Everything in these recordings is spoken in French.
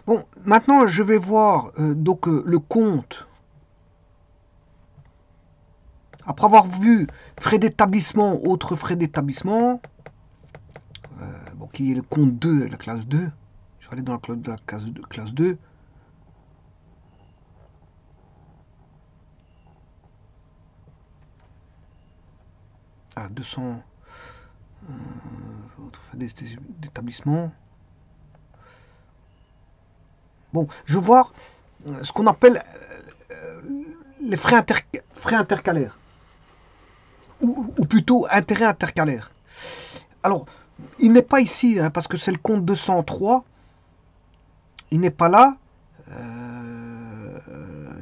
Bon, maintenant, je vais voir le compte. Après avoir vu frais d'établissement, autres frais d'établissement, bon, qui est le compte 2, la classe 2. Je vais aller dans la classe 2. Ah, 200 autres frais d'établissement. Bon, je vais voir ce qu'on appelle les frais intercalaires. Ou plutôt intérêt intercalaire. Alors, il n'est pas ici, hein, parce que c'est le compte 203. Il n'est pas là.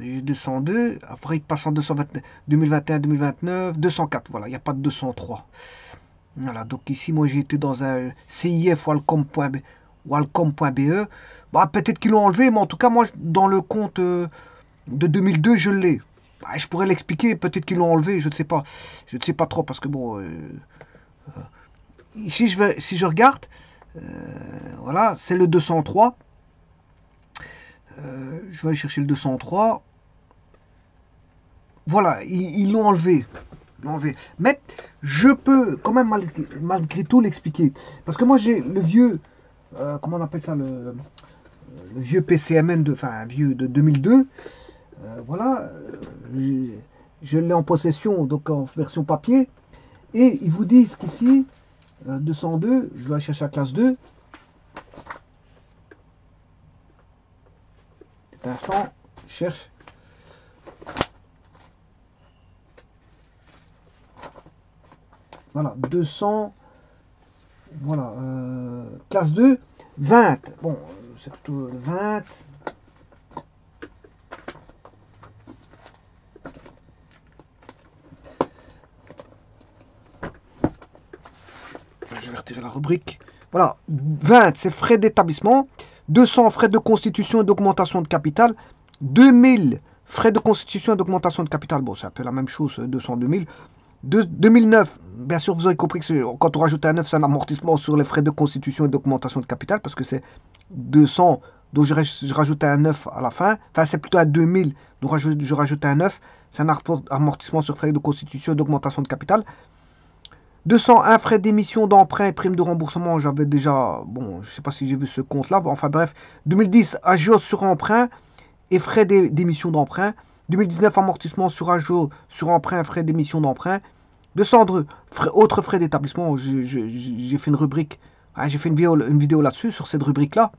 J'ai 202. Après, il passe en 2021, 2029, 204. Voilà, il n'y a pas de 203. Voilà, donc ici, moi, j'ai été dans un CIF Walcom.be. Bah, peut-être qu'ils l'ont enlevé, mais en tout cas, moi, dans le compte de 2002, je l'ai. Bah, je pourrais l'expliquer, peut-être qu'ils l'ont enlevé, je ne sais pas. Je ne sais pas trop, parce que bon, ici, si je regarde, euh, voilà, c'est le 203. Je vais aller chercher le 203. Voilà, ils l'ont enlevé. Mais je peux quand même malgré tout l'expliquer. Parce que moi j'ai le vieux, comment on appelle ça, le vieux PCMN, enfin vieux de 2002. Voilà, je l'ai en possession, donc en version papier. Et ils vous disent qu'ici, 202, je vais aller chercher la classe 2. Cet instant, je cherche. Voilà, 200. Voilà, classe 2, 20. Bon, c'est plutôt 20. Je vais retirer la rubrique. Voilà, 20, c'est frais d'établissement. 200, frais de constitution et d'augmentation de capital. 2000, frais de constitution et d'augmentation de capital. Bon, c'est un peu la même chose, 200, 2000. 2009, bien sûr, vous avez compris que quand on rajoute un 9, c'est un amortissement sur les frais de constitution et d'augmentation de capital, parce que c'est 200, donc je rajoute un 9 à la fin. Enfin, c'est plutôt un 2000, donc je rajoute un 9. C'est un amortissement sur frais de constitution et d'augmentation de capital. 201 frais d'émission d'emprunt et primes de remboursement, j'avais déjà, bon, je ne sais pas si j'ai vu ce compte-là, enfin bref. 2010, agios sur emprunt et frais d'émission d'emprunt. 2019, amortissement sur agios sur emprunt et frais d'émission d'emprunt. 202, autres frais d'établissement, j'ai fait une rubrique, hein, j'ai fait une vidéo là-dessus, sur cette rubrique-là.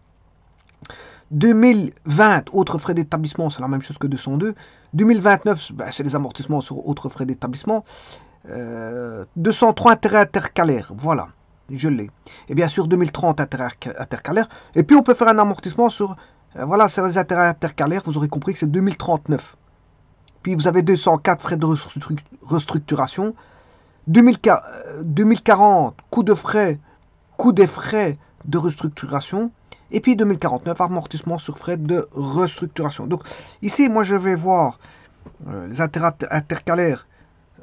2020, autres frais d'établissement, c'est la même chose que 202. 2029, ben, c'est les amortissements sur autres frais d'établissement. 203 intérêts intercalaires, voilà, je l'ai. Et bien sûr 2030 intérêts intercalaires. Et puis on peut faire un amortissement sur, voilà, sur les intérêts intercalaires, vous aurez compris que c'est 2039. Puis vous avez 204 frais de restructuration. 2040, coût des frais de restructuration. Et puis 2049, amortissement sur frais de restructuration. Donc ici, moi je vais voir les intérêts intercalaires,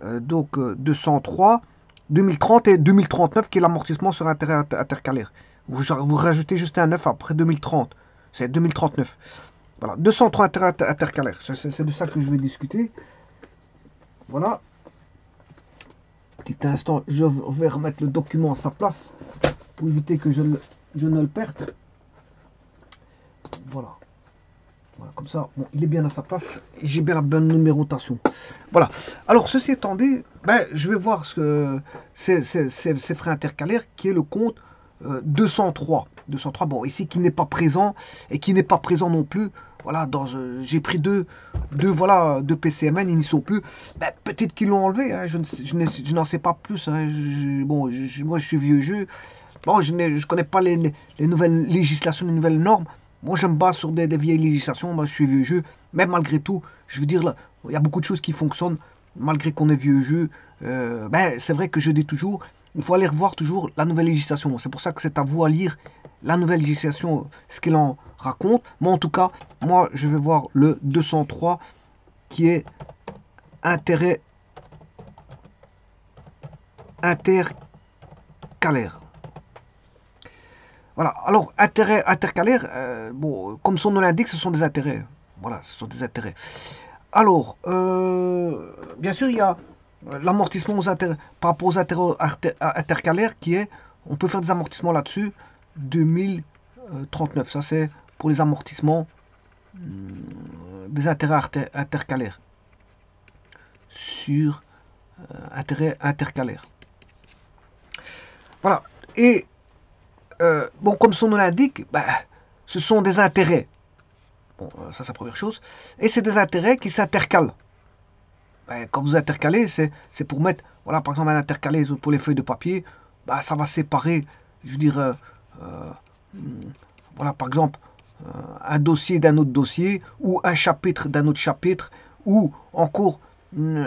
donc 203, 2030 et 2039 qui est l'amortissement sur intérêt intercalaire. Vous rajoutez juste un 9 après 2030, c'est 2039. Voilà, 203 intérêts intercalaires, c'est de ça que je vais discuter. Voilà. Petit instant, je vais remettre le document à sa place pour éviter que je ne le perde. Voilà. Voilà, comme ça, bon, il est bien à sa place et j'ai bien la bonne numérotation. Voilà. Alors, ceci étant dit, ben, je vais voir ce que ces frais intercalaires qui est le compte 203. 203, bon, ici qui n'est pas présent et qui n'est pas présent non plus. Voilà, j'ai pris deux PCMN, ils n'y sont plus. Ben, peut-être qu'ils l'ont enlevé, hein, je n'en sais pas plus. Hein, bon, moi je suis vieux jeu. Bon, je ne connais pas les nouvelles législations, les nouvelles normes. Moi, je me base sur des vieilles législations. Moi, je suis vieux jeu. Mais malgré tout, je veux dire, là, il y a beaucoup de choses qui fonctionnent. Malgré qu'on est vieux jeu, ben, c'est vrai que je dis toujours, il faut aller revoir toujours la nouvelle législation. C'est pour ça que c'est à vous à lire la nouvelle législation, ce qu'elle en raconte. Mais en tout cas, moi, je vais voir le 203 qui est intérêt intercalaire. Voilà, alors intérêts intercalaires, bon, comme son nom l'indique, ce sont des intérêts. Voilà, ce sont des intérêts. Alors, bien sûr, il y a l'amortissement aux intérêts, par rapport aux intérêts intercalaires qui est, on peut faire des amortissements là-dessus, 2039. Ça, c'est pour les amortissements des intérêts intercalaires sur intérêts intercalaires. Voilà. Et bon, comme son nom l'indique, ben, ce sont des intérêts. Bon, ça c'est la première chose. Et c'est des intérêts qui s'intercalent. Ben, quand vous intercalez, c'est pour mettre, voilà, par exemple, un intercalé pour les feuilles de papier, ben, ça va séparer, je veux dire, voilà, par exemple, un dossier d'un autre dossier, ou un chapitre d'un autre chapitre, ou encore une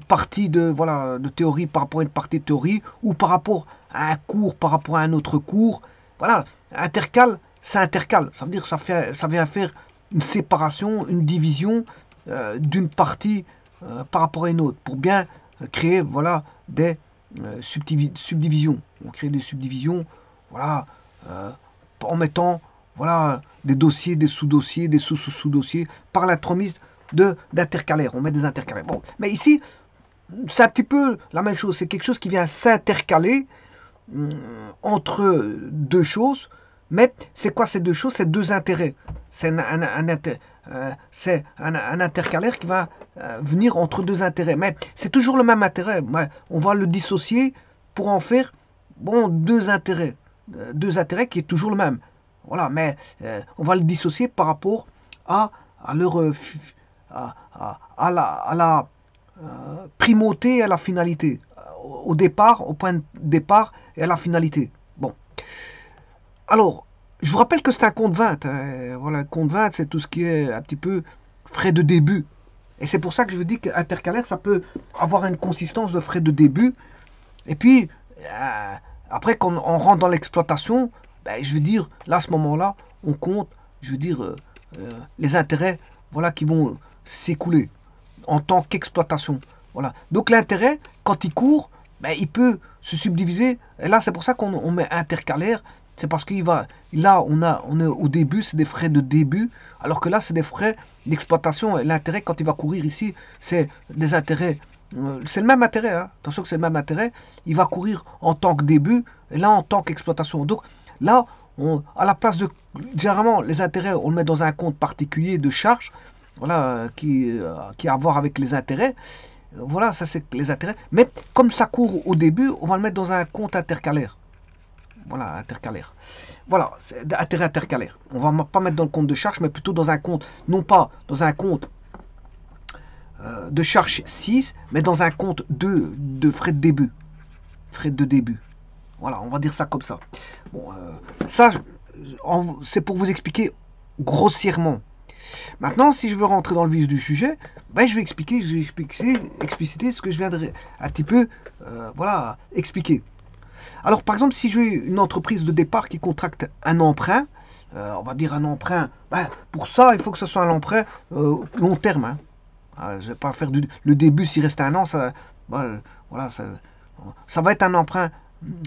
partie de, voilà, de théorie par rapport à une partie de théorie, ou par rapport à un cours par rapport à un autre cours. Voilà, intercale, ça intercale. Ça veut dire que ça vient faire une séparation, une division d'une partie par rapport à une autre, pour bien créer, voilà, des subdivisions. On crée des subdivisions, voilà, en mettant, voilà, des dossiers, des sous-dossiers, des sous-sous-sous-dossiers, par l'intromise d'intercalaires. On met des intercalaires. Bon, mais ici, c'est un petit peu la même chose. C'est quelque chose qui vient s'intercaler entre deux choses. Mais c'est quoi ces deux choses? C'est deux intérêts. C'est un intercalaire qui va venir entre deux intérêts. Mais c'est toujours le même intérêt. On va le dissocier pour en faire, bon, deux intérêts. Deux intérêts qui est toujours le même. Voilà, mais on va le dissocier par rapport à leur à la primauté et à la finalité. Au départ, au point de départ et à la finalité. Bon. Alors, je vous rappelle que c'est un compte 20. Hein. Voilà, compte 20, c'est tout ce qui est un petit peu frais de début. Et c'est pour ça que je vous dis qu'intercalaire, ça peut avoir une consistance de frais de début. Et puis, après, quand on rentre dans l'exploitation, ben, je veux dire, là, à ce moment-là, on compte, je veux dire, les intérêts, voilà, qui vont s'écouler en tant qu'exploitation. Voilà. Donc l'intérêt, quand il court, ben, il peut se subdiviser. Et là, c'est pour ça qu'on met intercalaire. C'est parce qu'il va. Là, on est au début, c'est des frais de début. Alors que là, c'est des frais d'exploitation. Et l'intérêt, quand il va courir ici, c'est des intérêts. C'est le même intérêt. Hein. Attention que c'est le même intérêt. Il va courir en tant que début. Et là, en tant qu'exploitation. Donc là, à la place de. Généralement, les intérêts, on le met dans un compte particulier de charge. Voilà, qui a à voir avec les intérêts. Voilà, ça c'est les intérêts. Mais comme ça court au début, on va le mettre dans un compte intercalaire. Voilà, intercalaire. Voilà, c'est intérêt intercalaire. On va pas mettre dans le compte de charge, mais plutôt dans un compte, non pas dans un compte de charge 6, mais dans un compte de frais de début. Frais de début. Voilà, on va dire ça comme ça. Bon, ça, c'est pour vous expliquer grossièrement. Maintenant, si je veux rentrer dans le vif du sujet, ben, je vais expliciter ce que je viens de un petit peu voilà, expliquer. Alors, par exemple, si j'ai une entreprise de départ qui contracte un emprunt, on va dire un emprunt, ben, pour ça, il faut que ce soit un emprunt long terme. Hein. Je ne vais pas faire le début s'il reste un an, ça, ben, voilà, ça va être un emprunt.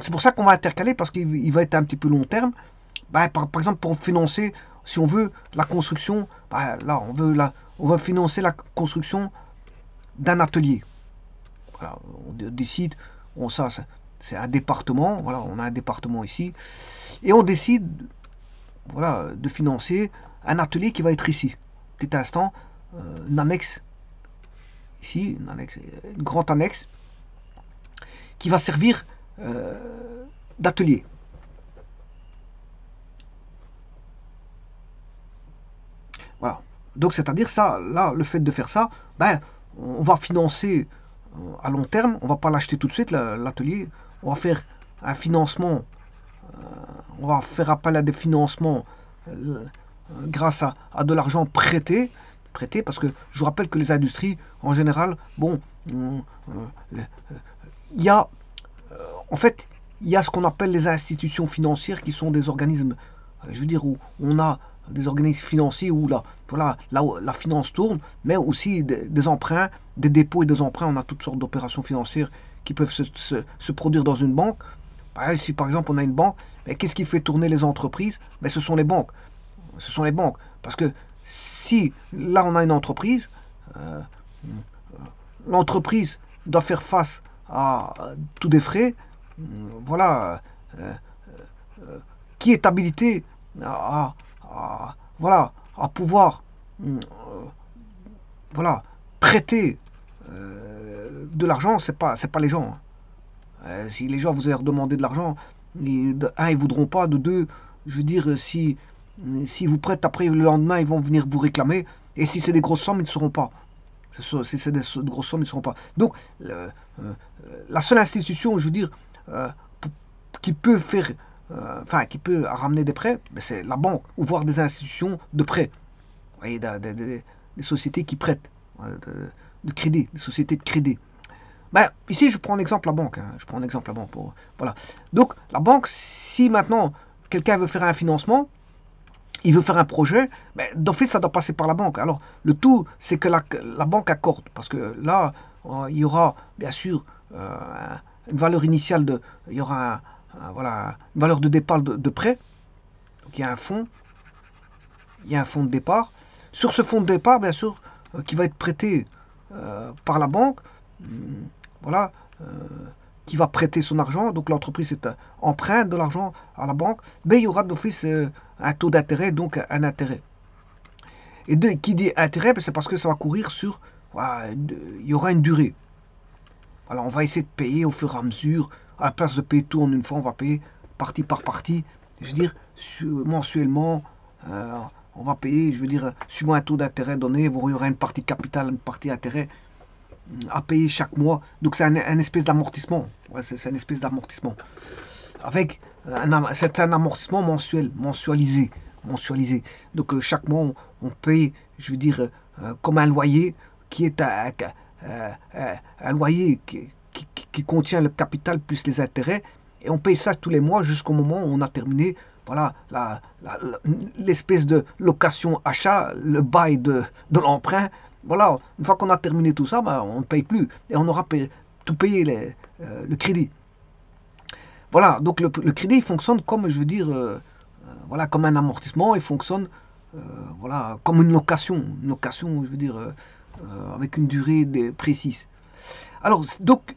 C'est pour ça qu'on va intercaler, parce qu'il va être un petit peu long terme. Ben, par exemple, pour financer, si on veut la construction, ben, là, on veut financer la construction d'un atelier. Voilà, on décide, ça c'est un département, voilà, on a un département ici, et on décide, voilà, de financer un atelier qui va être ici. Petit instant, une annexe, ici, une grande annexe, qui va servir d'atelier. Voilà. Donc c'est-à-dire ça, là, le fait de faire ça, ben, on va financer à long terme, on va pas l'acheter tout de suite, l'atelier, on va faire un financement, on va faire appel à des financements grâce à de l'argent prêté, parce que je vous rappelle que les industries, en général, bon, il y a, en fait, il y a ce qu'on appelle les institutions financières qui sont des organismes, je veux dire, où on a des organismes financiers où voilà, là où la finance tourne, mais aussi des emprunts, des dépôts et des emprunts. On a toutes sortes d'opérations financières qui peuvent se produire dans une banque Bah, si par exemple on a une banque, qu'est-ce qui fait tourner les entreprises? Ce sont les banques. Ce sont les banques. Parce que si là on a une entreprise, euh, l'entreprise doit faire face à tous des frais, voilà, euh, qui est habilité voilà, à pouvoir voilà, prêter de l'argent, c'est pas les gens. Si les gens vous avez redemandé de l'argent, ils voudront pas, de deux, je veux dire, si vous prêtez après le lendemain, ils vont venir vous réclamer. Et si c'est des grosses sommes, ils ne seront pas. Si c'est des grosses sommes, ils ne seront pas. Donc, la seule institution, je veux dire, qui peut faire, qui peut ramener des prêts, c'est la banque, ou voir des institutions de prêt. Vous voyez, des sociétés qui prêtent, de crédit, des sociétés de crédit. Ici, je prends l'exemple la banque. Je prends l'exemple la banque. Voilà. Donc, la banque, si maintenant quelqu'un veut faire un financement, il veut faire un projet, d'office, ça doit passer par la banque. Alors, le tout, c'est que la banque accorde. Parce que là, il y aura, bien sûr, une valeur initiale il y aura voilà, une valeur de départ de prêt. Donc, il y a un fonds. Il y a un fonds de départ. Sur ce fonds de départ, bien sûr, qui va être prêté par la banque, voilà, qui va prêter son argent, donc l'entreprise emprunte de l'argent à la banque, il y aura d'office un taux d'intérêt, donc un intérêt. Et qui dit intérêt, c'est parce que ça va courir sur, voilà, il y aura une durée. Voilà, on va essayer de payer au fur et à mesure, à la place de payer tout en une fois, on va payer partie par partie, je veux dire, mensuellement, on va payer, je veux dire, suivant un taux d'intérêt donné, il y aura une partie capitale, une partie intérêt à payer chaque mois. Donc c'est un espèce d'amortissement. Ouais, c'est une espèce d'amortissement. Avec c'est un amortissement mensualisé. Donc chaque mois, on paye, je veux dire, comme un loyer qui est un loyer qui contient le capital plus les intérêts. Et on paye ça tous les mois jusqu'au moment où on a terminé, voilà, l'espèce de location-achat, le bail de l'emprunt. Voilà, une fois qu'on a terminé tout ça, on ne paye plus. Et on aura tout payé le crédit. Voilà, donc le crédit il fonctionne comme, je veux dire, voilà, comme un amortissement. Il fonctionne, voilà, comme une location. Une location, je veux dire, avec une durée précise. Alors, donc,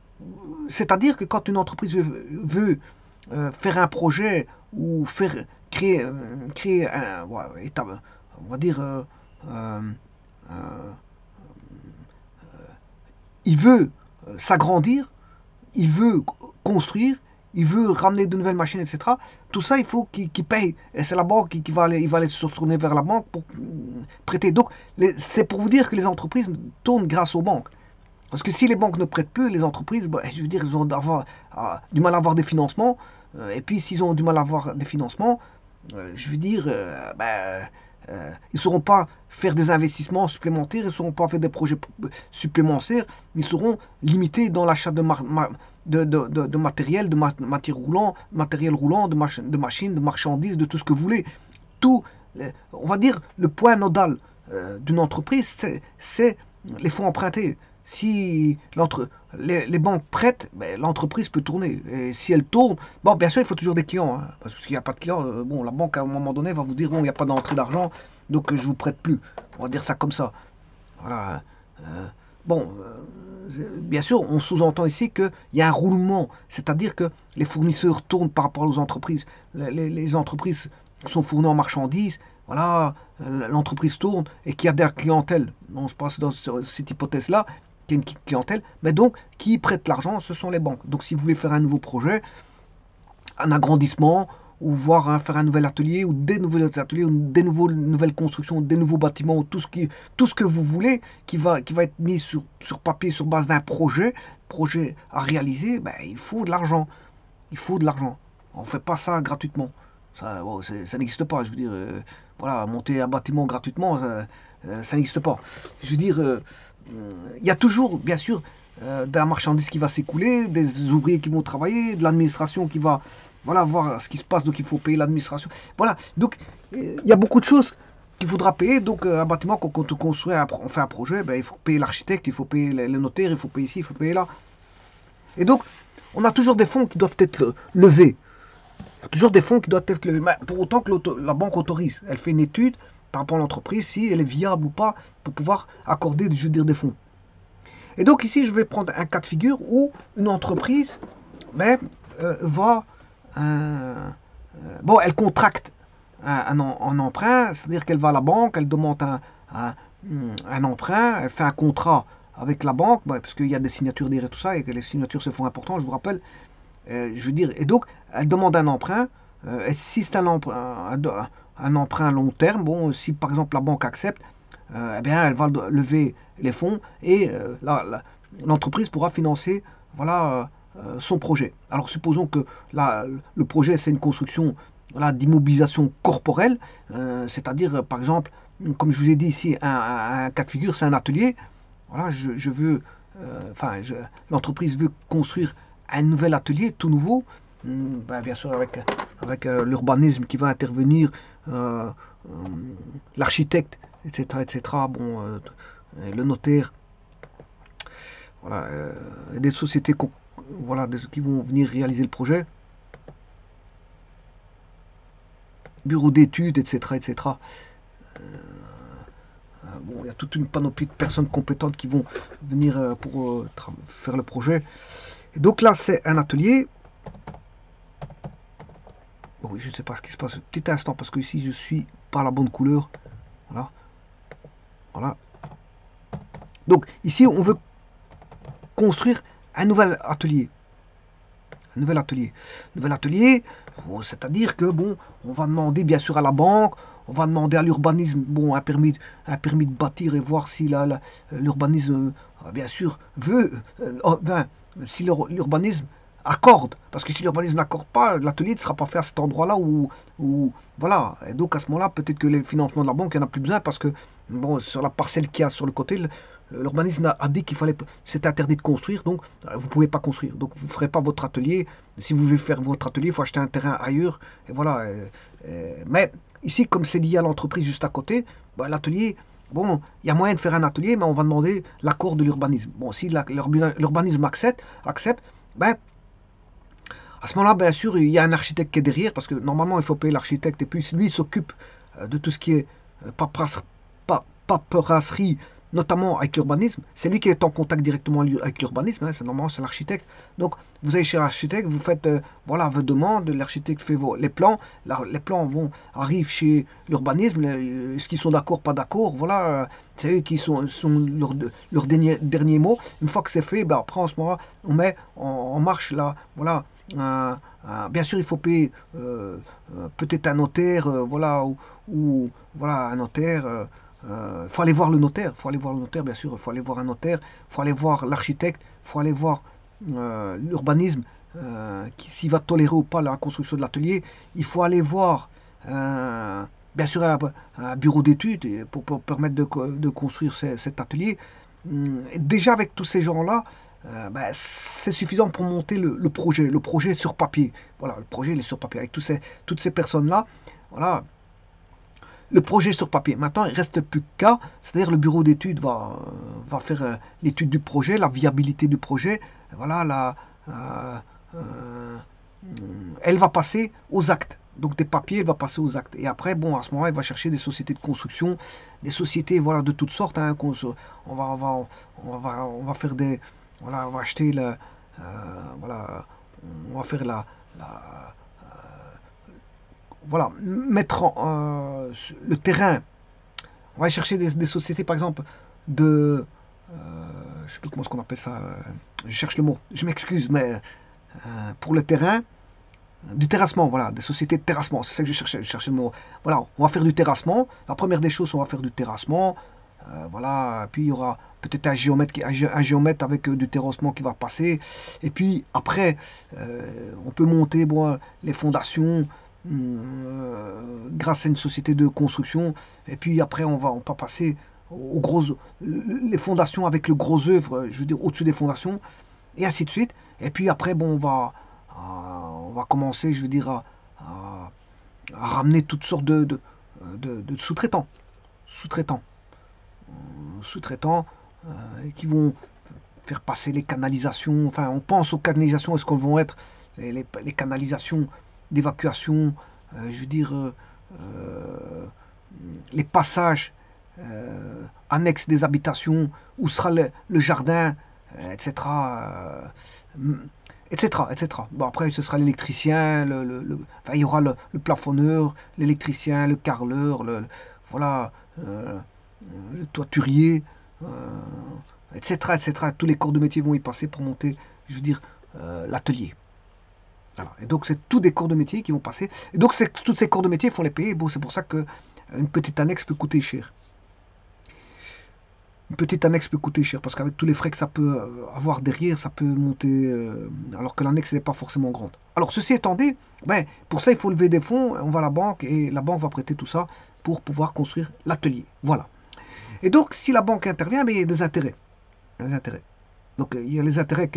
c'est-à-dire que quand une entreprise veut faire un projet ou créer un, on va dire, il veut s'agrandir, il veut construire, il veut ramener de nouvelles machines, etc. Tout ça, il faut qu'il paye. Et c'est la banque qui va aller se retourner vers la banque pour prêter. Donc, c'est pour vous dire que les entreprises tournent grâce aux banques. Parce que si les banques ne prêtent plus, les entreprises, je veux dire, ils ont du mal à avoir des financements. Et puis, s'ils ont du mal à avoir des financements, je veux dire, ils ne sauront pas faire des investissements supplémentaires, ils ne sauront pas faire des projets supplémentaires, ils seront limités dans l'achat de matériel, matériel roulant, de machines, de marchandises, de tout ce que vous voulez. On va dire, le point nodal d'une entreprise, c'est les fonds empruntés. Si les banques prêtent, l'entreprise peut tourner. Et si elle tourne, bon, bien sûr, il faut toujours des clients. Parce que s'il n'y a pas de clients, la banque, à un moment donné, va vous dire, bon, il n'y a pas d'entrée d'argent, donc je ne vous prête plus. On va dire ça comme ça. Voilà. Bien sûr, on sous-entend ici qu'il y a un roulement. C'est-à-dire que les fournisseurs tournent par rapport aux entreprises. Les entreprises sont fournies en marchandises. Voilà, l'entreprise tourne et qu'il y a de la clientèle. On se passe dans cette hypothèse-là, qu'il y a une clientèle, mais donc qui prête l'argent, ce sont les banques. Donc si vous voulez faire un nouveau projet, un agrandissement, ou voir faire un nouvel atelier, ou des nouveaux ateliers, ou des nouvelles constructions, des nouveaux bâtiments, ou tout ce que vous voulez, qui va être mis sur papier sur base d'un projet à réaliser, il faut de l'argent. Il faut de l'argent. On ne fait pas ça gratuitement. Ça n'existe pas. Je veux dire, voilà, monter un bâtiment gratuitement, ça n'existe pas. Je veux dire, il y a toujours, bien sûr, de la marchandise qui va s'écouler, des ouvriers qui vont travailler, de l'administration qui va, voilà, voir ce qui se passe, donc il faut payer l'administration. Voilà, donc il y a beaucoup de choses qu'il faudra payer. Donc un bâtiment, quand on construit, on fait un projet, il faut payer l'architecte, il faut payer le notaire, il faut payer ici, il faut payer là. Et donc, on a toujours des fonds qui doivent être levés. Il y a toujours des fonds qui doivent être levés. Mais pour autant que la banque autorise. Elle fait une étude par rapport à l'entreprise, si elle est viable ou pas, pour pouvoir accorder, je veux dire, des fonds. Et donc ici, je vais prendre un cas de figure où une entreprise va... bon, elle contracte un emprunt, c'est-à-dire qu'elle va à la banque, elle demande un emprunt, elle fait un contrat avec la banque, parce qu'il y a des signatures derrière tout ça, et que les signatures se font importantes, je vous rappelle. Je veux dire, et donc, elle demande un emprunt, et si c'est un emprunt long terme, bon, si par exemple la banque accepte, eh bien, elle va lever les fonds et l'entreprise pourra financer, voilà, son projet. Alors, supposons que le projet, c'est une construction, voilà, d'immobilisation corporelle, c'est-à-dire, par exemple, comme je vous ai dit ici, un cas de figure, c'est un atelier. Voilà, je veux, l'entreprise veut construire un nouvel atelier, tout nouveau, bien sûr avec l'urbanisme qui va intervenir, l'architecte, etc., etc. Bon, le notaire, voilà, des sociétés voilà, qui vont venir réaliser le projet, bureau d'études, etc., etc. Bon, il y a toute une panoplie de personnes compétentes qui vont venir pour faire le projet. Et donc là, c'est un atelier. Bon, oui, je ne sais pas ce qui se passe. Un petit instant, parce que ici, je suis pas la bonne couleur. Voilà. Voilà. Donc, ici, on veut construire un nouvel atelier. Un nouvel atelier. Nouvel atelier, bon, c'est-à-dire que, bon, on va demander, bien sûr, à la banque, on va demander à l'urbanisme, bon, un permis de bâtir et voir si l'urbanisme, bien sûr, veut, si l'urbanisme accorde. Parce que si l'urbanisme n'accorde pas, l'atelier ne sera pas fait à cet endroit-là où, voilà. Et donc, à ce moment-là, peut-être que les financements de la banque, il n'y en a plus besoin parce que, bon, sur la parcelle qu'il y a sur le côté, l'urbanisme a dit qu'il fallait, c'était interdit de construire, donc vous ne pouvez pas construire. Donc vous ne ferez pas votre atelier. Si vous voulez faire votre atelier, il faut acheter un terrain ailleurs. Et voilà. Mais ici, comme c'est lié à l'entreprise juste à côté, l'atelier, bon, il y a moyen de faire un atelier, mais on va demander l'accord de l'urbanisme. Bon, si l'urbanisme accepte, ben, à ce moment-là, bien sûr, il y a un architecte qui est derrière, parce que normalement, il faut payer l'architecte, et puis lui, il s'occupe de tout ce qui est paperasserie, notamment avec l'urbanisme. C'est lui qui est en contact directement avec l'urbanisme, c'est normalement, c'est l'architecte. Donc, vous allez chez l'architecte, vous faites voilà, vos demandes, l'architecte fait les plans, les plans arrivent chez l'urbanisme, est-ce qu'ils sont d'accord, pas d'accord, voilà, c'est eux qui sont leur dernier mot. Une fois que c'est fait, après, en ce moment, on met en marche là, voilà. Bien sûr, il faut payer peut-être un notaire, voilà, ou voilà, un notaire. Faut aller voir le notaire, bien sûr, il faut aller voir un notaire, il faut aller voir l'architecte, il faut aller voir l'urbanisme, s'il va tolérer ou pas la construction de l'atelier. Il faut aller voir, bien sûr, un bureau d'études pour permettre de construire cet atelier. Déjà, avec tous ces gens-là, c'est suffisant pour monter le projet. Le projet est sur papier. Voilà, le projet il est sur papier. Avec toutes ces personnes-là, voilà, le projet sur papier. Maintenant, il ne reste plus qu'à, c'est-à-dire le bureau d'études va faire l'étude du projet, la viabilité du projet. Voilà, elle va passer aux actes. Donc des papiers, elle va passer aux actes. Et après, bon, à ce moment-là, elle va chercher des sociétés de construction, des sociétés, voilà, de toutes sortes. Hein, on va faire des, voilà, on va acheter voilà, on va faire voilà, mettre le terrain. On va aller chercher des sociétés, par exemple, de... je ne sais plus comment on appelle ça. Je cherche le mot. Je m'excuse, mais pour le terrain, du terrassement, voilà, des sociétés de terrassement. C'est ça que je cherchais le mot. Voilà, on va faire du terrassement. La première des choses, on va faire du terrassement. Voilà, puis il y aura peut-être un géomètre avec du terrassement qui va passer. Et puis après, on peut monter les fondations grâce à une société de construction. Et puis après, on va passer aux grosses, les fondations avec le gros œuvre, je veux dire au-dessus des fondations, et ainsi de suite. Et puis après, bon, on va commencer, je veux dire, à ramener toutes sortes de sous-traitants, qui vont faire passer les canalisations. Enfin, on pense aux canalisations, est-ce qu'elles vont être les canalisations d'évacuation, je veux dire, les passages annexes des habitations, où sera le jardin, etc. etc., etc. Bon, après, ce sera l'électricien, enfin, il y aura le plafonneur, l'électricien, le carreleur, voilà, le toiturier, etc., etc. Tous les corps de métier vont y passer pour monter, je veux dire, l'atelier. Voilà. Et donc, c'est tous des corps de métier qui vont passer. Et donc, tous ces corps de métier, il faut les payer. Bon, c'est pour ça qu'une petite annexe peut coûter cher. Une petite annexe peut coûter cher, parce qu'avec tous les frais que ça peut avoir derrière, ça peut monter, alors que l'annexe n'est pas forcément grande. Alors, ceci étant dit, ben, pour ça, il faut lever des fonds, on va à la banque, et la banque va prêter tout ça pour pouvoir construire l'atelier. Voilà. Et donc, si la banque intervient, ben, il y a des intérêts. Les intérêts. Donc, il y a les intérêts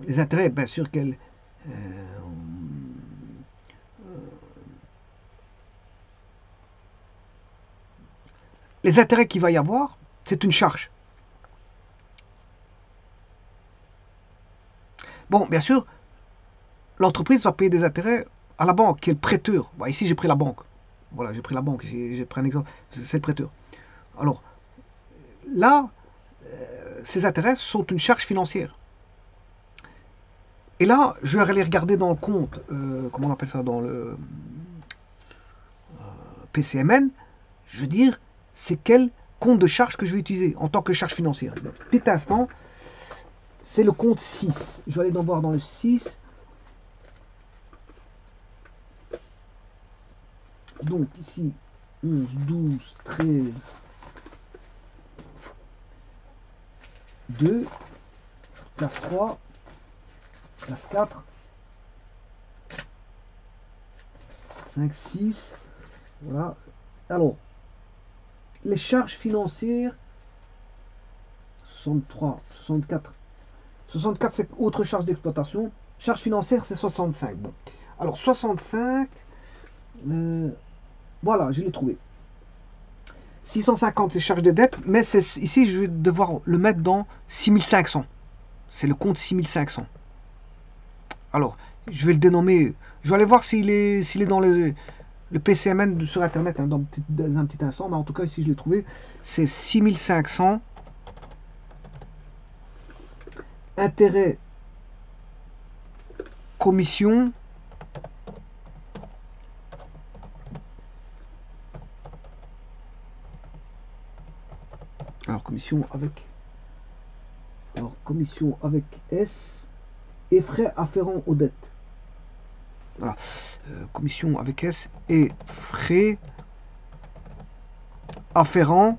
les intérêts, bien sûr, qu'elle... les intérêts qu'il va y avoir, c'est une charge. Bon, bien sûr, l'entreprise va payer des intérêts à la banque, qui est le prêteur. Bon, ici, j'ai pris la banque. Voilà, j'ai pris la banque. Ici, j'ai pris un exemple. C'est le prêteur. Alors, là, ces intérêts sont une charge financière. Et là, je vais aller regarder dans le compte, comment on appelle ça, dans le PCMN, je veux dire, c'est quel compte de charge que je vais utiliser en tant que charge financière. Donc, petit instant, c'est le compte 6. Je vais aller voir dans le 6. Donc ici, 11, 12, 13, 2, classe 3, classe 4, 5, 6. Voilà. Alors, les charges financières, 63, 64. 64, c'est autre charge d'exploitation. Charge financière, c'est 65. Bon. Alors, 65, voilà, je l'ai trouvé. 650, c'est charge de dette, mais ici, je vais devoir le mettre dans 6500. C'est le compte 6500. Alors, je vais le dénommer. Je vais aller voir s'il est dans le PCMN sur Internet hein, dans un petit instant. Mais en tout cas, ici, je l'ai trouvé. C'est 6500. Intérêt, commission. Alors, commission avec S et frais afférents aux dettes. Voilà. Commission avec S et frais afférents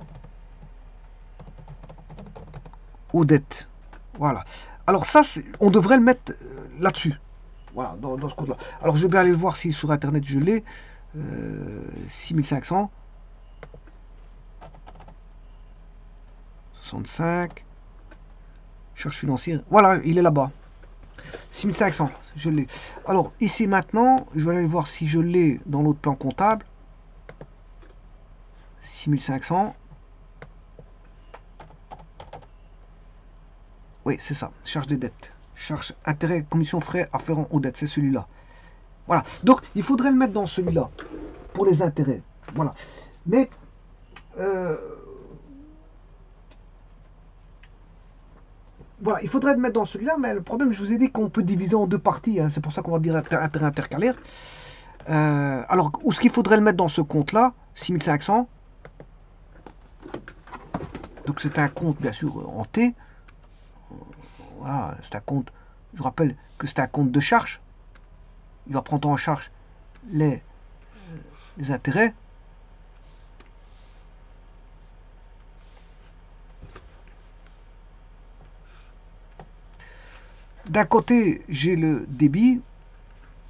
aux dettes. Voilà. Alors ça, on devrait le mettre là-dessus. Voilà, dans ce compte-là. Alors je vais bien aller le voir si sur Internet je l'ai. 6500. 65. Charge financière. Voilà, il est là-bas. 6500, je l'ai. Alors, ici maintenant, je vais aller voir si je l'ai dans l'autre plan comptable. 6500. Oui, c'est ça. Charge des dettes. Charge, intérêt, commission, frais afférents aux dettes. C'est celui-là. Voilà. Donc, il faudrait le mettre dans celui-là. Pour les intérêts. Voilà. Mais... voilà, il faudrait le mettre dans celui-là, mais le problème, je vous ai dit qu'on peut diviser en deux parties, hein, c'est pour ça qu'on va dire intérêt intercalaire. Alors, où est-ce qu'il faudrait le mettre dans ce compte-là 6500. Donc c'est un compte, bien sûr, en T. Voilà, c'est un compte, je rappelle que c'est un compte de charge. Il va prendre en charge les intérêts. D'un côté, j'ai le débit.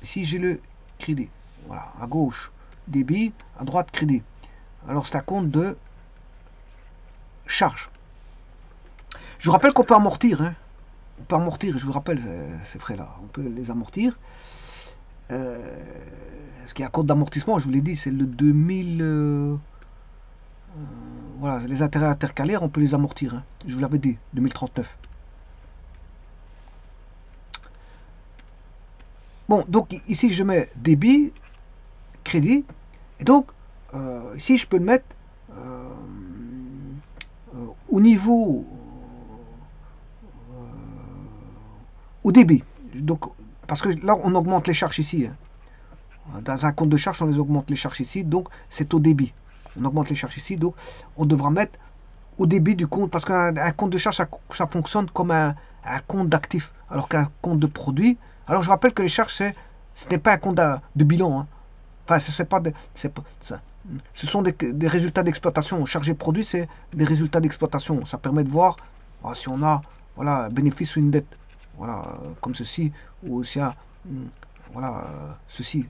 Ici, j'ai le crédit. Voilà, à gauche, débit, à droite, crédit. Alors, c'est un compte de charge. Je vous rappelle qu'on peut amortir. Hein. On peut amortir, je vous rappelle ces frais-là. On peut les amortir. Est-ce qu'il y a un compte d'amortissement? Je vous l'ai dit, c'est le 2000... voilà, les intérêts intercalaires, on peut les amortir. Hein. Je vous l'avais dit, 2039. Bon, donc ici, je mets débit, crédit. Et donc, ici, je peux le mettre au niveau, au débit. Donc, parce que là, on augmente les charges ici. Hein. Dans un compte de charge, on les augmente les charges ici. Donc, c'est au débit. On augmente les charges ici. Donc, on devra mettre au débit du compte. Parce qu'un compte de charge, ça fonctionne comme un compte d'actifs. Alors qu'un compte de produit. Alors, je rappelle que les charges, ce n'est pas un compte de bilan. Hein. Enfin, ce sont des résultats d'exploitation. Chargé produit, c'est des résultats d'exploitation. Ça permet de voir si on a voilà, un bénéfice ou une dette. Voilà, comme ceci, ou s'il y a voilà, ceci.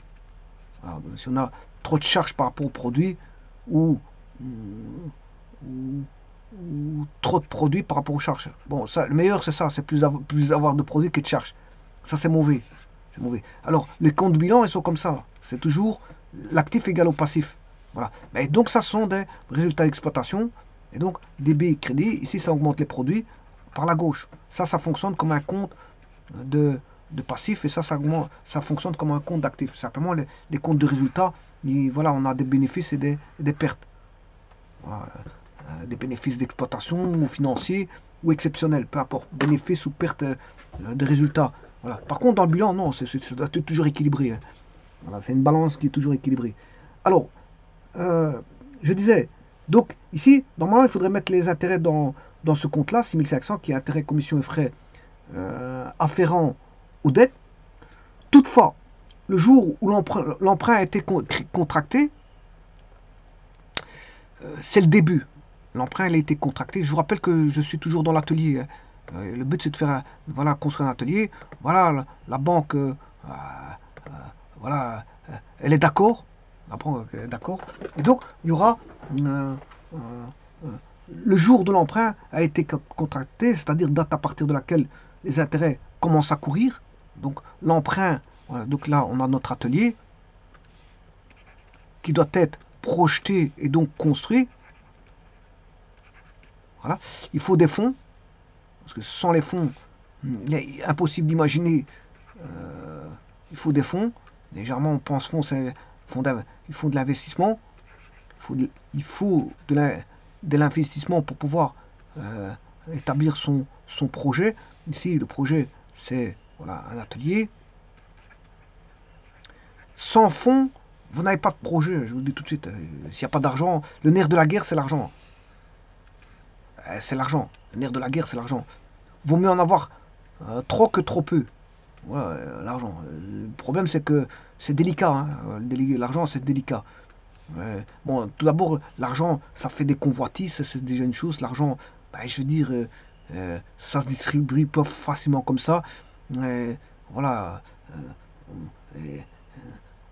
Voilà, si on a trop de charges par rapport au produit, ou, ou trop de produits par rapport aux charges. Bon, ça, le meilleur, c'est ça, c'est plus avoir de produits que de charges. Ça, c'est mauvais. C'est mauvais. Alors, les comptes bilan, ils sont comme ça. C'est toujours l'actif égal au passif. Voilà. Et donc, ça sont des résultats d'exploitation. Et donc, débit, crédit. Ici, ça augmente les produits par la gauche. Ça fonctionne comme un compte de passif. Et ça fonctionne comme un compte d'actif. Simplement, les comptes de résultats, voilà, on a des bénéfices et des pertes. Voilà. Des bénéfices d'exploitation ou financiers ou exceptionnels. Peu importe. Bénéfices ou pertes de résultats. Voilà. Par contre, dans le bilan, non, ça doit être toujours équilibré. Hein. Voilà, c'est une balance qui est toujours équilibrée. Alors, je disais, donc ici, normalement, il faudrait mettre les intérêts dans ce compte-là, 6500, qui est intérêts, commissions et frais afférents aux dettes. Toutefois, le jour où l'emprunt a été contracté, c'est le début. L'emprunt a été contracté. Je vous rappelle que je suis toujours dans l'atelier. Hein. Le but, c'est de faire voilà, construire un atelier. Voilà, la banque, voilà, elle est d'accord. La banque est d'accord. Et donc, il y aura le jour de l'emprunt a été contracté, c'est-à-dire date à partir de laquelle les intérêts commencent à courir. Donc, l'emprunt, voilà, donc là, on a notre atelier qui doit être projeté et donc construit. Voilà. Il faut des fonds, parce que sans les fonds, il est impossible d'imaginer. Il faut des fonds. Légèrement, on pense fonds, c'est il faut de l'investissement. Il faut de l'investissement pour pouvoir établir son projet. Ici, le projet, c'est voilà, un atelier. Sans fonds, vous n'avez pas de projet, je vous le dis tout de suite. S'il n'y a pas d'argent, le nerf de la guerre, c'est l'argent. C'est l'argent. Le nerf de la guerre, c'est l'argent. Vaut mieux en avoir trop que trop peu. Voilà, l'argent. Le problème, c'est que c'est délicat. Hein. L'argent, c'est délicat. Bon, tout d'abord, l'argent, ça fait des convoitises, c'est déjà une chose. L'argent, ben, je veux dire, ça se distribue pas facilement comme ça. Voilà.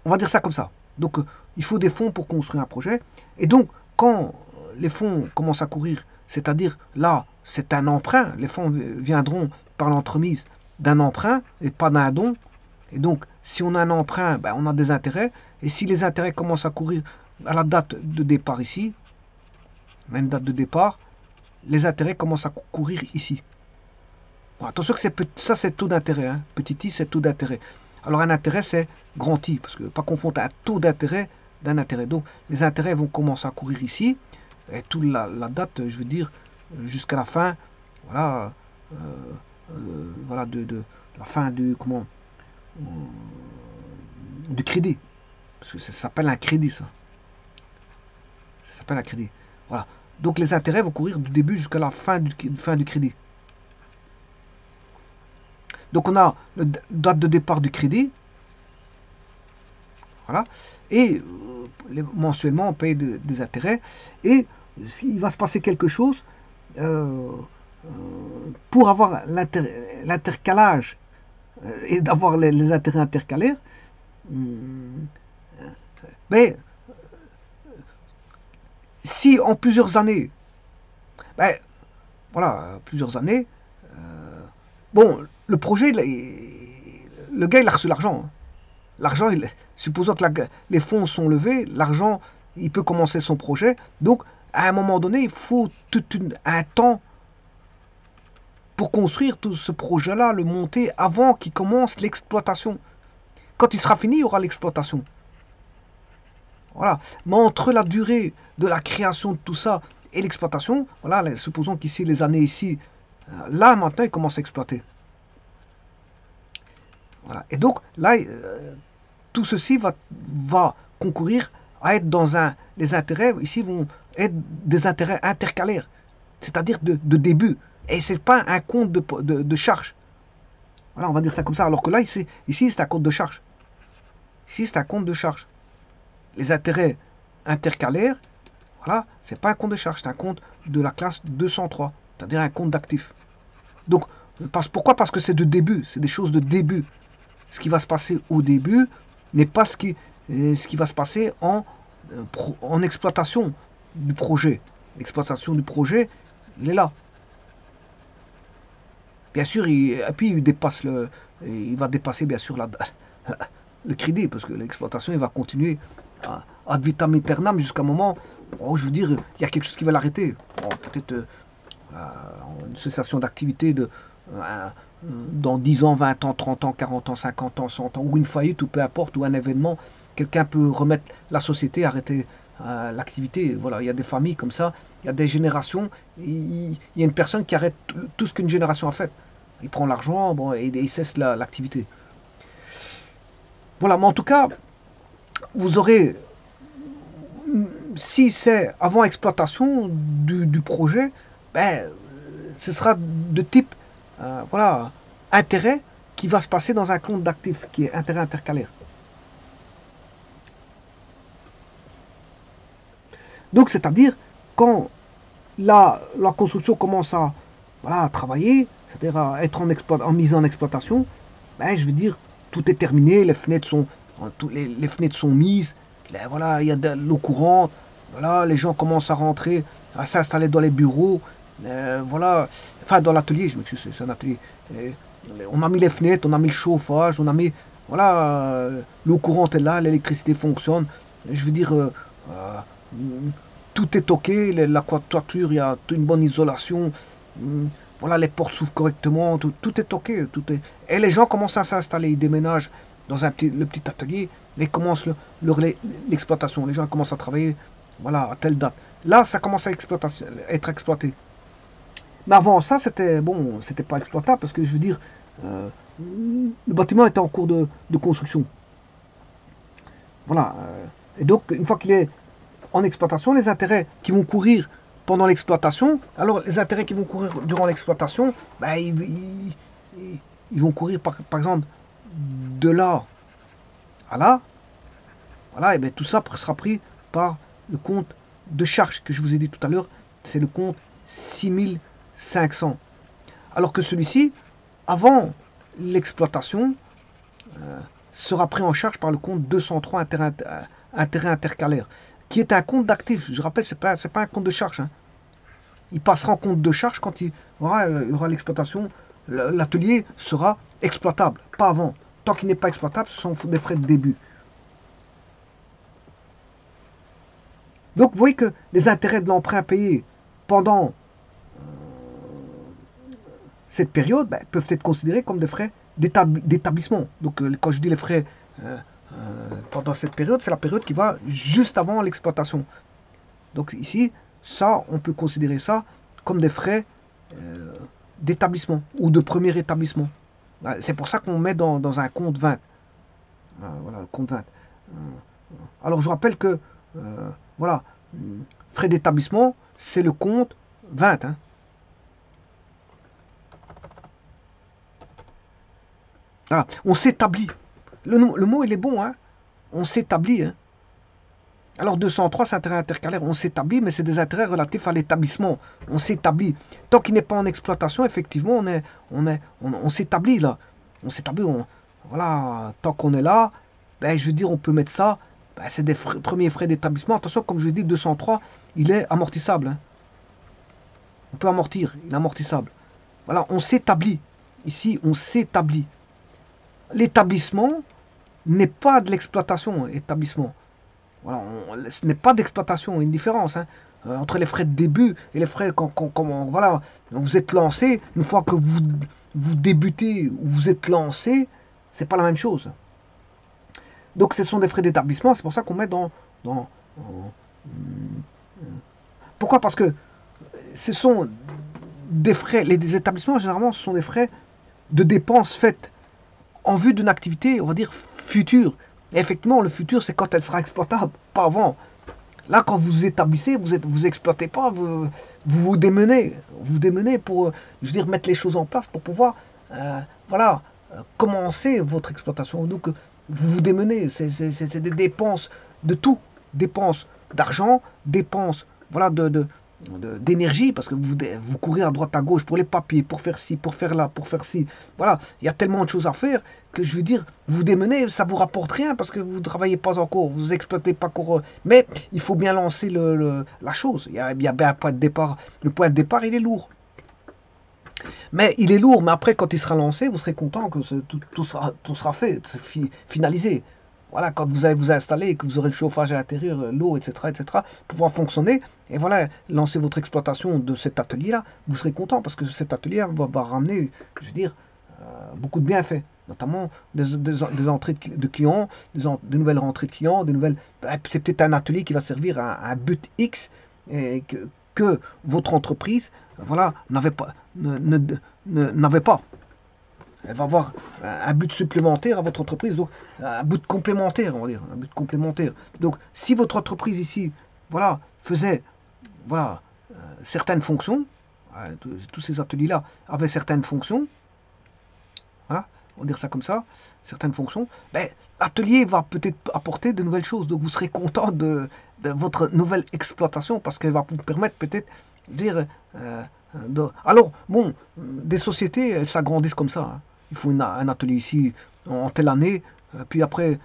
On va dire ça comme ça. Donc, il faut des fonds pour construire un projet. Et donc, quand les fonds commencent à courir, c'est-à-dire là, c'est un emprunt, les fonds viendront par l'entremise d'un emprunt et pas d'un don. Et donc, si on a un emprunt, ben, on a des intérêts. Et si les intérêts commencent à courir à la date de départ ici, même date de départ, les intérêts commencent à courir ici. Bon, attention que ça, c'est taux d'intérêt. Hein. Petit i, c'est taux d'intérêt. Alors, un intérêt, c'est grand I, parce que pas confondre un taux d'intérêt d'un intérêt. Donc, les intérêts vont commencer à courir ici. Et toute la date, je veux dire, jusqu'à la fin, voilà, voilà de la fin du du crédit, parce que ça s'appelle un crédit, ça s'appelle un crédit. Voilà. Donc les intérêts vont courir du début jusqu'à la fin du crédit. Donc on a la date de départ du crédit, voilà, et mensuellement on paye des intérêts, et il va se passer quelque chose pour avoir l'intercalage et d'avoir les intérêts intercalaires. Mais si en plusieurs années, ben, voilà, plusieurs années, bon, le projet, le gars il a reçu l'argent. Hein. L'argent, supposons que les fonds sont levés, l'argent, il peut commencer son projet. Donc, à un moment donné, il faut un temps pour construire tout ce projet-là, le monter avant qu'il commence l'exploitation. Quand il sera fini, il y aura l'exploitation. Voilà. Mais entre la durée de la création de tout ça et l'exploitation, voilà, supposons qu'ici, les années ici, là, maintenant, ils commencent à exploiter. Voilà. Et donc, là, tout ceci va concourir à être dans un... Les intérêts, ici, vont être des intérêts intercalaires, c'est-à-dire de début. Et ce n'est pas un compte de charge. Voilà, on va dire ça comme ça. Alors que là, ici c'est un compte de charge. Ici, c'est un compte de charge. Les intérêts intercalaires, voilà, c'est pas un compte de charge, c'est un compte de la classe 203, c'est-à-dire un compte d'actifs. Donc, pourquoi? Parce que c'est de début, c'est des choses de début. Ce qui va se passer au début n'est pas ce qui va se passer en exploitation du projet. L'exploitation du projet, il est là. Bien sûr, et puis il va dépasser bien sûr le crédit, parce que l'exploitation, il va continuer ad vitam aeternam jusqu'à un moment, je veux dire, il y a quelque chose qui va l'arrêter. Bon, peut-être une cessation d'activité dans 10 ans, 20 ans, 30 ans, 40 ans, 50 ans, 100 ans, ou une faillite, ou peu importe, ou un événement, quelqu'un peut remettre la société, arrêter l'activité. Voilà, il y a des familles comme ça, il y a des générations, il y a une personne qui arrête tout ce qu'une génération a fait. Il prend l'argent, bon, et il cesse l'activité. Voilà, mais en tout cas, vous aurez, si c'est avant exploitation du projet, ben, ce sera de type voilà, intérêt qui va se passer dans un compte d'actifs, qui est intérêt intercalaire. Donc, c'est-à-dire, quand la construction commence à, voilà, à travailler, c'est-à-dire à être en mise en exploitation, ben, je veux dire, tout est terminé, les fenêtres sont, les fenêtres sont mises, voilà, il y a de l'eau courante, voilà, les gens commencent à rentrer, à s'installer dans les bureaux, voilà, enfin dans l'atelier, je m'excuse, c'est un atelier. On a mis les fenêtres, on a mis le chauffage, on a mis, voilà, l'eau courante est là, l'électricité fonctionne, je veux dire, tout est ok, la toiture, il y a une bonne isolation, voilà, les portes s'ouvrent correctement, tout est ok, et les gens commencent à s'installer, ils déménagent dans le petit atelier, et commencent l'exploitation, les gens commencent à travailler, voilà, à telle date. Là, ça commence à être exploité. Mais avant ça, c'était bon, c'était pas exploitable parce que je veux dire, le bâtiment était en cours de construction. Voilà. Et donc, une fois qu'il est en exploitation, les intérêts qui vont courir pendant l'exploitation, alors les intérêts qui vont courir durant l'exploitation, ben, ils vont courir par exemple de là à là. Voilà, et bien tout ça sera pris par le compte de charge que je vous ai dit tout à l'heure, c'est le compte 6500. Alors que celui-ci, avant l'exploitation, sera pris en charge par le compte 203 intérêt intercalaire, qui est un compte d'actifs. Je rappelle, c'est pas un compte de charge. Hein. Il passera en compte de charge quand il y aura l'exploitation. L'atelier sera exploitable, pas avant. Tant qu'il n'est pas exploitable, ce sont des frais de début. Donc vous voyez que les intérêts de l'emprunt payés pendant cette période peuvent être considérés comme des frais d'établissement. Donc quand je dis les frais pendant cette période, c'est la période qui va juste avant l'exploitation. Donc ici, ça, on peut considérer ça comme des frais d'établissement ou de premier établissement. C'est pour ça qu'on met dans un compte 20. Voilà, le compte 20. Alors je rappelle que voilà, frais d'établissement, c'est le compte 20. Hein. Voilà, on s'établit. Le mot, il est bon. Hein. On s'établit. Hein. Alors 203, c'est intérêt intercalaire. On s'établit, mais c'est des intérêts relatifs à l'établissement. On s'établit. Tant qu'il n'est pas en exploitation, effectivement, on s'établit là. On s'établit. Voilà, tant qu'on est là, ben, je veux dire, on peut mettre ça. Ben, c'est des premiers frais d'établissement. Attention, comme je dis, 203, il est amortissable. Hein. On peut amortir, il est amortissable. Voilà, on s'établit. Ici, on s'établit. L'établissement n'est pas de l'exploitation, établissement. Voilà, ce n'est pas d'exploitation, une différence. Hein. entre les frais de début et les frais voilà, vous êtes lancé, une fois que vous débutez ou vous êtes lancé, c'est pas la même chose. Donc ce sont des frais d'établissement, c'est pour ça qu'on met dans pourquoi? Parce que ce sont des frais, les établissements généralement ce sont des frais de dépenses faites en vue d'une activité, on va dire, future. Et effectivement, le futur, c'est quand elle sera exploitable, pas avant. Là, quand vous établissez, vous exploitez pas, vous démenez pour, je veux dire, mettre les choses en place pour pouvoir, voilà, commencer votre exploitation. Donc, vous démenez, c'est des dépenses de tout, dépenses d'argent, dépenses, voilà, d'énergie, parce que vous courez à droite à gauche pour les papiers, pour faire ci, pour faire là, pour faire ci. Voilà, il y a tellement de choses à faire que je veux dire, vous démenez, ça vous rapporte rien parce que vous ne travaillez pas encore, vous exploitez pas encore. Mais il faut bien lancer la chose. Il y a bien un point de départ. Le point de départ, il est lourd. Mais il est lourd, mais après, quand il sera lancé, vous serez content que tout sera fait, finalisé. Voilà, quand vous allez vous installer et que vous aurez le chauffage à l'intérieur, l'eau, etc., pour pouvoir fonctionner, et voilà, lancer votre exploitation de cet atelier-là, vous serez content parce que cet atelier va ramener, je veux dire, beaucoup de bienfaits, notamment des entrées de clients, de nouvelles rentrées de clients, c'est peut-être un atelier qui va servir à un but X et que votre entreprise, voilà, n'avait pas. N'avait pas. Elle va avoir un but supplémentaire à votre entreprise, donc un but complémentaire, on va dire, un but complémentaire. Donc, si votre entreprise ici, voilà, faisait, voilà, certaines fonctions, tous ces ateliers-là avaient certaines fonctions, voilà, on va dire ça comme ça, certaines fonctions, ben, l'atelier va peut-être apporter de nouvelles choses, donc vous serez content de votre nouvelle exploitation parce qu'elle va vous permettre peut-être de dire, alors, bon, des sociétés, elles s'agrandissent comme ça, hein. Il faut un atelier ici en telle année, puis après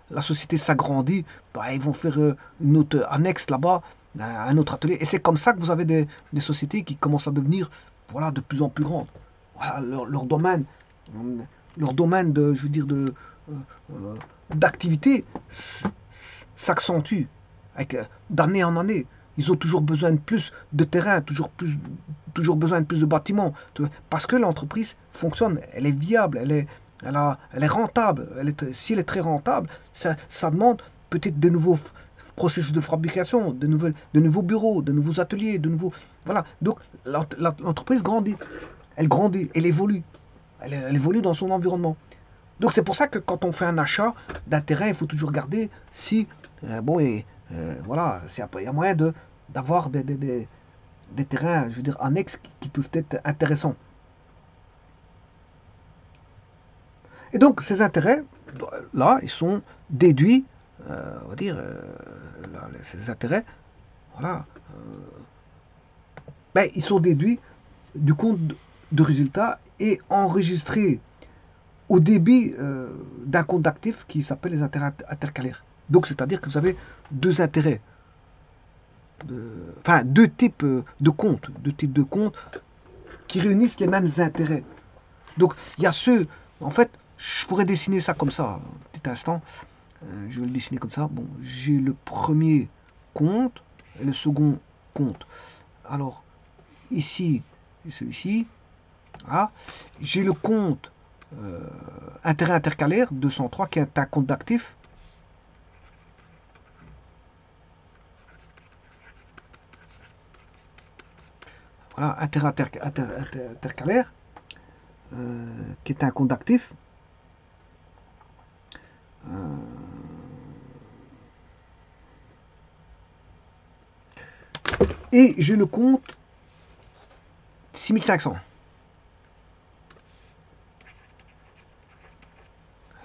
la société s'agrandit, bah, ils vont faire une autre annexe là-bas, un autre atelier. Et c'est comme ça que vous avez des sociétés qui commencent à devenir, voilà, de plus en plus grandes. Voilà, leur domaine de, je veux dire, d'activité s'accentue d'année en année. Ils ont toujours besoin de plus de terrain, toujours besoin de plus de bâtiments. Parce que l'entreprise fonctionne, elle est viable, elle est rentable. Si elle est très rentable, ça demande peut-être de nouveaux processus de fabrication, de nouveaux bureaux, de nouveaux ateliers, de nouveaux. Voilà. Donc l'entreprise grandit. Elle grandit, elle évolue. Elle évolue dans son environnement. Donc c'est pour ça que quand on fait un achat d'un terrain, il faut toujours regarder si, voilà, il y a moyen d'avoir des terrains, je veux dire, annexes qui peuvent être intéressants. Et donc ces intérêts, là, ils sont déduits, on va dire, là, ces intérêts, voilà, ben, ils sont déduits du compte de résultat et enregistrés au débit d'un compte d'actifs qui s'appelle les intérêts intercalaires. Donc, c'est-à-dire que vous avez deux intérêts, enfin deux types de comptes qui réunissent les mêmes intérêts. Donc, il y a ceux, en fait, je pourrais dessiner ça comme ça, un petit instant. Je vais le dessiner comme ça. Bon, j'ai le premier compte et le second compte. Alors, ici, celui-ci, voilà. J'ai le compte intérêt intercalaire 203 qui est un compte d'actifs. Voilà, intérêt intercalaire qui est un compte d'actifs. Et j'ai le compte 6500.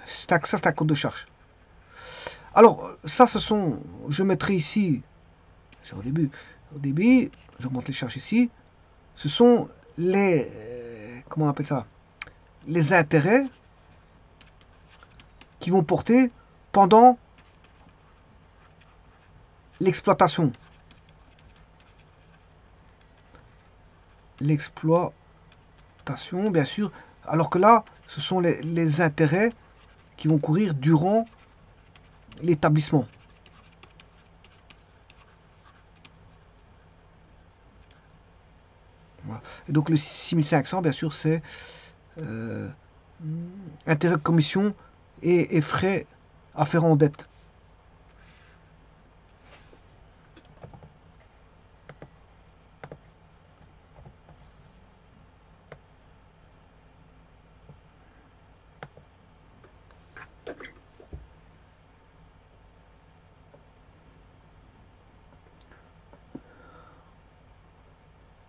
Ça, c'est un compte de charge. Alors, ça, je mettrai ici, c'est au début, je montre les charges ici, ce sont les, comment on appelle ça, les intérêts qui vont porter pendant l'exploitation. L'exploitation, bien sûr, alors que là, ce sont les intérêts qui vont courir durant l'établissement. Voilà. Et donc le 6500, bien sûr, c'est intérêt, commission et frais afférents aux dettes.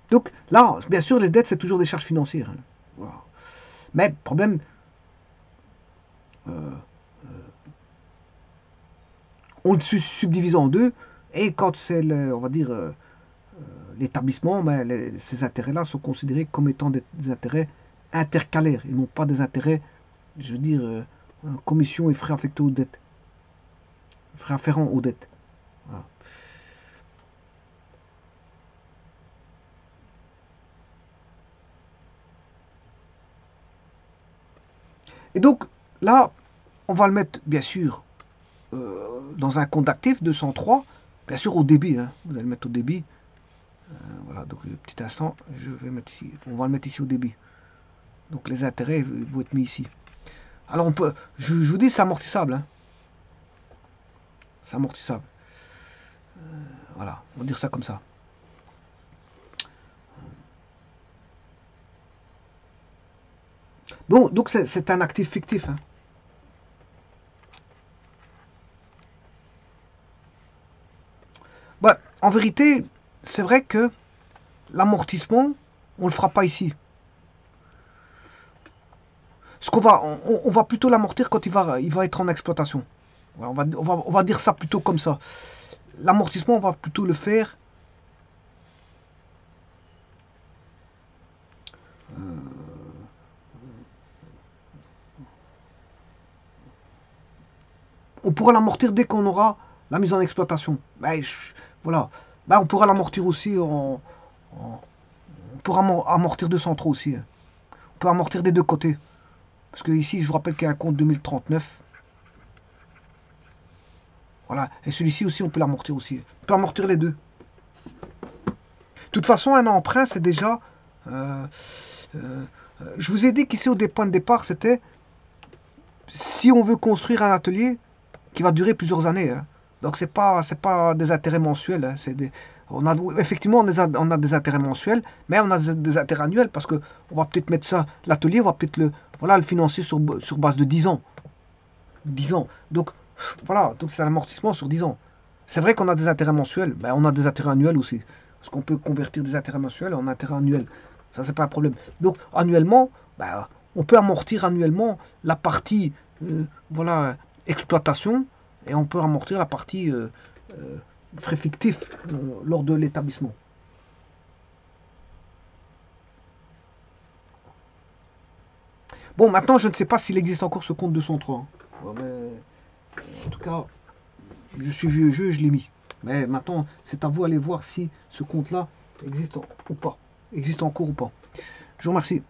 Donc là, bien sûr, les dettes, c'est toujours des charges financières. Hein. Voilà. Mais le problème, euh, on le subdivise en deux, et quand c'est, on va dire, l'établissement, ben, ces intérêts-là sont considérés comme étant des intérêts intercalaires, et non pas des intérêts, je veux dire, commission et frais affectés aux dettes, frais afférents aux dettes. Voilà. Et donc, là, on va le mettre, bien sûr, dans un compte d'actifs, 203, bien sûr au débit, hein. Vous allez le mettre au débit. Voilà, donc petit instant, je vais mettre ici, on va le mettre ici au débit. Donc les intérêts vont être mis ici. Alors on peut, je vous dis, c'est amortissable. Hein. C'est amortissable. Voilà, on va dire ça comme ça. Bon, donc c'est un actif fictif. Hein. Bah, en vérité, c'est vrai que l'amortissement, on ne le fera pas ici. Ce qu'on va, on va plutôt l'amortir quand il va être en exploitation. Voilà, on va dire ça plutôt comme ça. L'amortissement, on va plutôt le faire. On pourra l'amortir dès qu'on aura la mise en exploitation. Ben, voilà. Ben, on pourra l'amortir aussi on pourra amortir 203 aussi. Hein. On peut amortir des deux côtés. Parce que ici, je vous rappelle qu'il y a un compte 2039. Voilà. Et celui-ci aussi, on peut l'amortir aussi. On peut amortir les deux. De toute façon, un emprunt, c'est déjà... je vous ai dit qu'ici, au point de départ, c'était... Si on veut construire un atelier qui va durer plusieurs années. Hein. Donc, c'est pas des intérêts mensuels. Hein. Effectivement, on a des intérêts mensuels, mais on a des intérêts annuels parce que on va peut-être mettre ça... L'atelier, on va peut-être le financer sur base de 10 ans. 10 ans. Donc, voilà, donc c'est un amortissement sur 10 ans. C'est vrai qu'on a des intérêts mensuels, mais on a des intérêts annuels aussi. Parce qu'on peut convertir des intérêts mensuels en intérêts annuels. Ça, c'est pas un problème. Donc, annuellement, ben, on peut amortir annuellement la partie voilà, exploitation et on peut amortir la partie frais fictifs lors de l'établissement. Bon, maintenant, je ne sais pas s'il existe encore ce compte 203. Hein. Ouais, mais, en tout cas, je suis vieux jeu, je l'ai mis. Mais maintenant, c'est à vous d'aller voir si ce compte-là existe ou pas. Existe en cours ou pas. Je vous remercie.